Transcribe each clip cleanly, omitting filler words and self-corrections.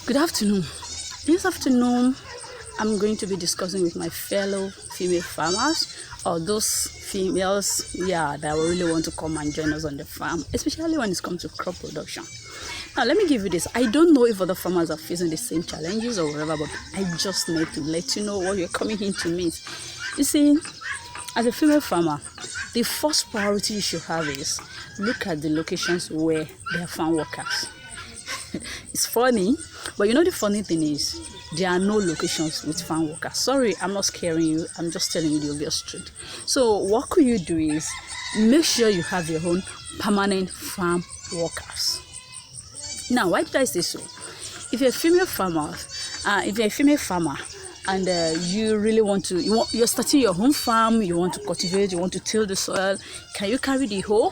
Good afternoon. This afternoon, I'm going to be discussing with my fellow female farmers or those females, that really want to come and join us on the farm, especially when it comes to crop production. Now, let me give you this. I don't know if other farmers are facing the same challenges or whatever, but I just need to let you know what you're coming in to meet. You see, as a female farmer, the first priority you should have is look at the locations where there are farm workers. It's funny, but you know the funny thing is there are no locations with farm workers. Sorry, I'm not scaring you. I'm just telling you the obvious truth. So what could you do is make sure you have your own permanent farm workers. Now, why did I say so? If you're a female farmer, and you really want to, you're starting your home farm, you want to cultivate, you want to till the soil, can you carry the hoe?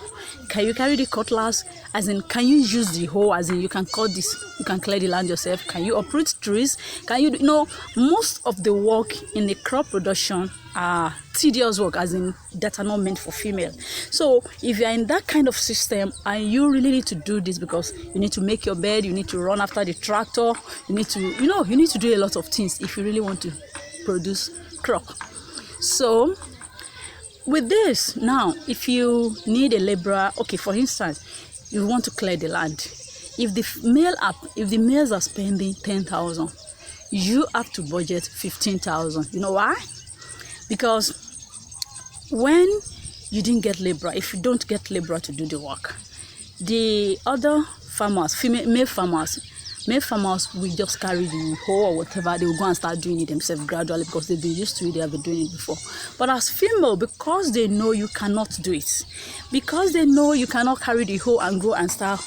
Can you carry the cutlass? As in, can you use the hoe? As in, you can cut this, you can clear the land yourself. Can you uproot trees? Can you, most of the work in the crop production are tedious work, as in that are not meant for female. So if you're in that kind of system and you really need to do this because you need to make your bed, you need to run after the tractor, you need to, you need to do a lot of things if you really want to produce crop. So with this, now, if you need a laborer, okay, for instance, you want to clear the land. If the males are spending 10,000, you have to budget 15,000. You know why? Because when you didn't get laborer, if you don't get laborer to do the work, the other farmers, male farmers will just carry the hoe or whatever. They will go and start doing it themselves gradually because they've been used to it, they have been doing it before. But as female, because they know you cannot do it, because they know you cannot carry the hoe and go and start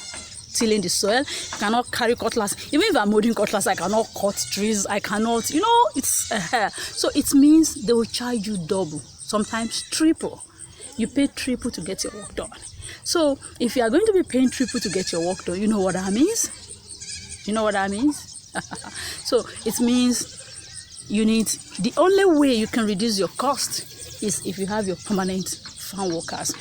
tilling the soil, you cannot carry cutlass. Even if I'm holding cutlass, I cannot cut trees, I cannot, it's so it means they will charge you double, sometimes triple. You pay triple to get your work done. So if you are going to be paying triple to get your work done, you know what that means? So it means the only way you can reduce your cost is if you have your permanent farm workers.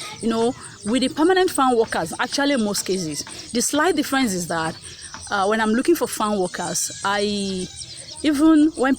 With the permanent farm workers, actually in most cases, the slight difference is that when I'm looking for farm workers, even when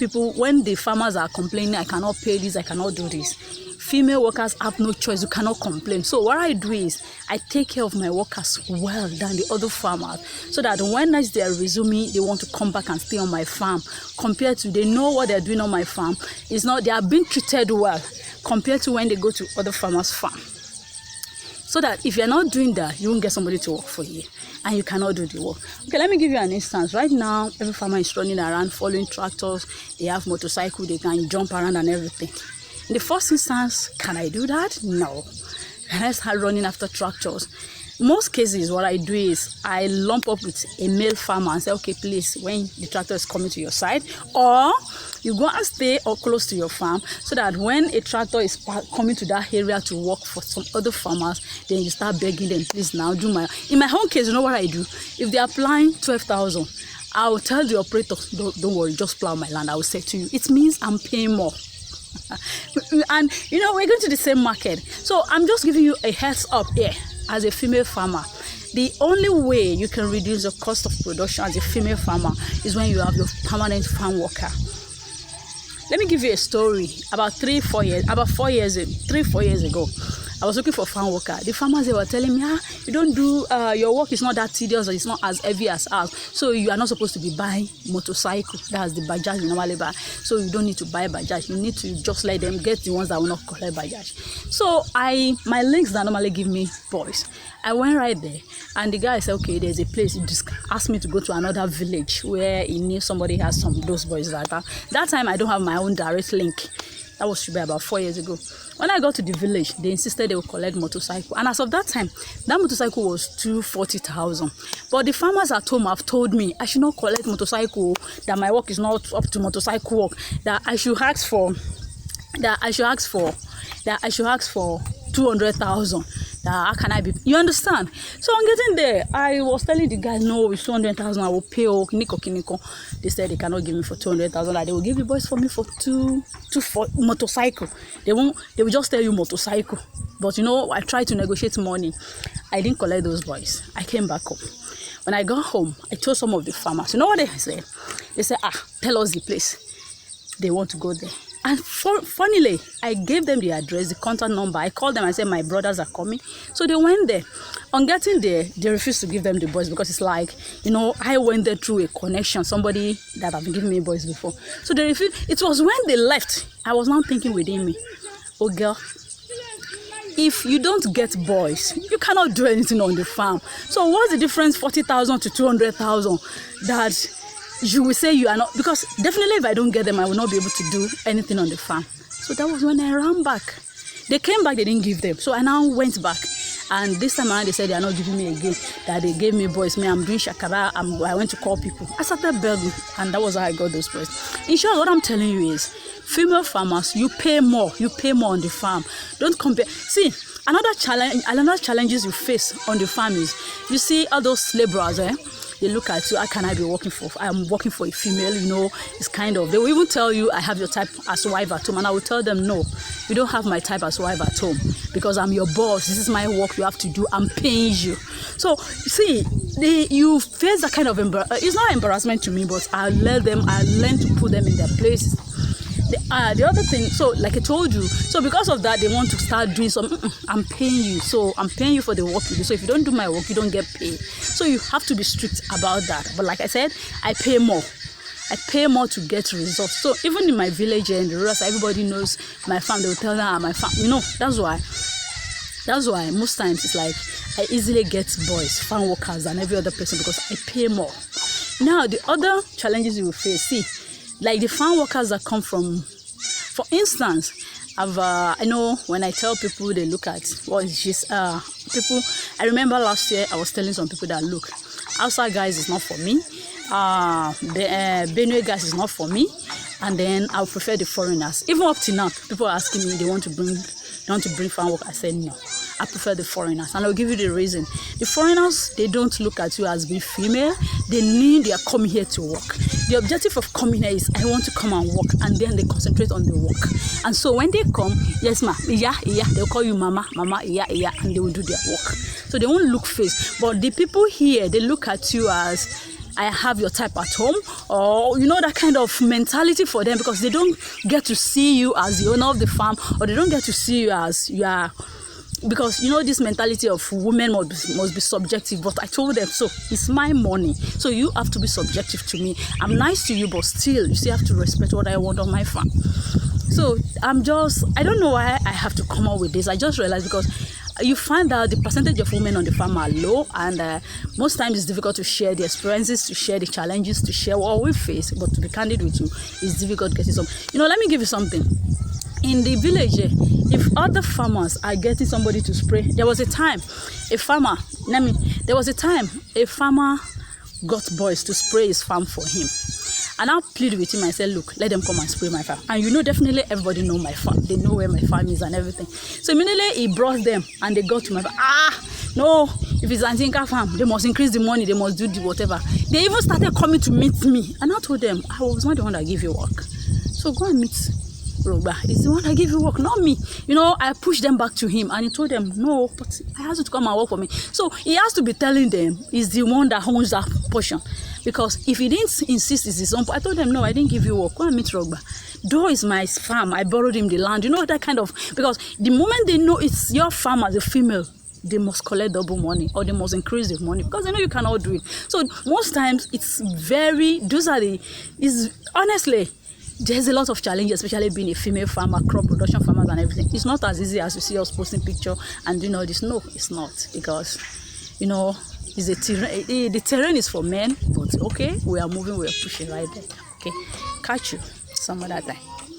the farmers are complaining, I cannot pay this, I cannot do this, female workers have no choice, you cannot complain. So what I do is I take care of my workers well than the other farmers, so that when next they are resuming, they want to come back and stay on my farm, compared to they know what they're doing on my farm. It's not, they are being treated well compared to when they go to other farmers' farm. So that if you're not doing that, you won't get somebody to work for you and you cannot do the work. Okay, let me give you an instance. Right now, every farmer is running around following tractors. They have motorcycles, they can jump around and everything. In the first instance, can I do that? No. Can I start running after tractors? Most cases, what I do is I lump up with a male farmer and say, okay, please, when the tractor is coming to your side, or you go and stay or close to your farm, so that when a tractor is coming to that area to work for some other farmers, then you start begging them, please now do my. In my own case, you know what I do? If they are applying 12,000, I will tell the operator, don't worry, just plow my land. I will say to you, it means I'm paying more. And we're going to the same market. So I'm just giving you a heads up here. As a female farmer, the only way you can reduce the cost of production as a female farmer is when you have your permanent farm worker. Let me give you a story. About 3-4 years ago, I was looking for a farm worker. The farmers, they were telling me, you don't do, your work is not that tedious, or it's not as heavy as ours. So you are not supposed to be buying motorcycle. That's the Bajaj you normally buy. So you don't need to buy Bajaj. You need to just let them get the ones that will not collect Bajaj. So my links that normally give me boys, I went right there, and the guy said, okay, there's a place. He just asked me to go to another village where he knew somebody has some of those boys like that. That time I don't have my own direct link. That was should be about 4 years ago. When I got to the village, they insisted they would collect motorcycle. And as of that time, that motorcycle was 240,000. But the farmers at home have told me I should not collect motorcycle, that my work is not up to motorcycle work, that I should ask for 200,000. How can I be? You understand? So on getting there, I was telling the guys, no, it's 200,000. I will pay. Kiniko. They said they cannot give me for 200,000. That they will give you boys for me for for motorcycle. They will just tell you motorcycle. But I tried to negotiate money. I didn't collect those boys. I came back home. When I got home, I told some of the farmers. You know what they said? They said, tell us the place. They want to go there. And funnily, I gave them the address, the contact number. I called them. I said, my brothers are coming. So they went there. On getting there, they refused to give them the boys because it's like, I went there through a connection, somebody that have been giving me boys before. So they refused. It was when they left, I was now thinking within me, oh girl, if you don't get boys, you cannot do anything on the farm. So what's the difference, 40,000 to 200,000, that you will say you are not? Because definitely if I don't get them, I will not be able to do anything on the farm. So that was when I ran back. They came back, they didn't give them. So I now went back. And this time around, they said they are not giving me again. That they gave me boys. I'm doing shakara. I went to call people. I started begging, and that was how I got those boys. In short, what I'm telling you is, female farmers, you pay more. You pay more on the farm. Don't compare. See, another challenges you face on the farm is, you see all those laborers, they look at you, how can I be working for? I'm working for a female, it's kind of, they will even tell you, I have your type as wife at home. And I will tell them, no, you don't have my type as wife at home, because I'm your boss. This is my work you have to do. I'm paying you. So, see, you face that kind of it's not embarrassment to me, but I learn to put them in their places. The other thing, so like I told you, so because of that, they want to start doing some, I'm paying you, so I'm paying you for the work you do. So if you don't do my work, you don't get paid. So you have to be strict about that. But like I said, I pay more. I pay more to get results. So even in my village and the rest, everybody knows my farm. They will tell them, my farm. That's why most times it's like I easily get boys, farm workers, than every other person, because I pay more. Now the other challenges you will face, see, like the farm workers that come from, for instance, I know when I tell people, they look at what is just people. I remember last year I was telling some people that, look, outside guys is not for me, Benue guys is not for me, and then I prefer the foreigners. Even up to now, people are asking me, they want to bring farm work. I said no, I prefer the foreigners, and I'll give you the reason. The foreigners, they don't look at you as being female. They are coming here to work. The objective of coming here is, I want to come and work, and then they concentrate on the work. And so when they come, yes ma, yeah, they'll call you mama, yeah, and they will do their work. So they won't look face. But the people here, they look at you as, I have your type at home, or that kind of mentality for them, because they don't get to see you as the owner of the farm, or they don't get to see you as you are. Because this mentality of women must be subjective. But I told them, so it's my money, so you have to be subjective to me. I'm nice to you, but still you still have to respect what I want on my farm. So I don't know why I have to come up with this. I just realized, because you find out the percentage of women on the farm are low, and most times it's difficult to share the experiences, to share the challenges, to share what we face. But to be candid with you, it's difficult getting some. Let me give you something. In the village, if other farmers are getting somebody to spray, there was a time a farmer got boys to spray his farm for him. And I pleaded with him. I said, look, let them come and spray my farm. And definitely everybody know my farm. They know where my farm is and everything. So immediately he brought them and they got to my farm. No, if it's Antinka farm, they must increase the money, they must do the whatever. They even started coming to meet me. And I told them, I was not the one that gave you work. So go and meet Rogba. It's the one that gave you work, not me. I pushed them back to him, and he told them, no, but I asked you to come and work for me. So he has to be telling them he's the one that owns that portion. Because if he didn't insist it's his own, I told them, no, I didn't give you work. Go and meet Rogba. Though is my farm, I borrowed him the land. That kind of, because the moment they know it's your farm as a female, they must collect double money, or they must increase the money, because they know you cannot do it. So most times honestly, there's a lot of challenges, especially being a female farmer, crop production farmers and everything. It's not as easy as you see us posting picture and doing all this. No, it's not, because it's a terrain. The terrain is for men, but okay, we are moving, we are pushing right there. Okay, catch you some other time.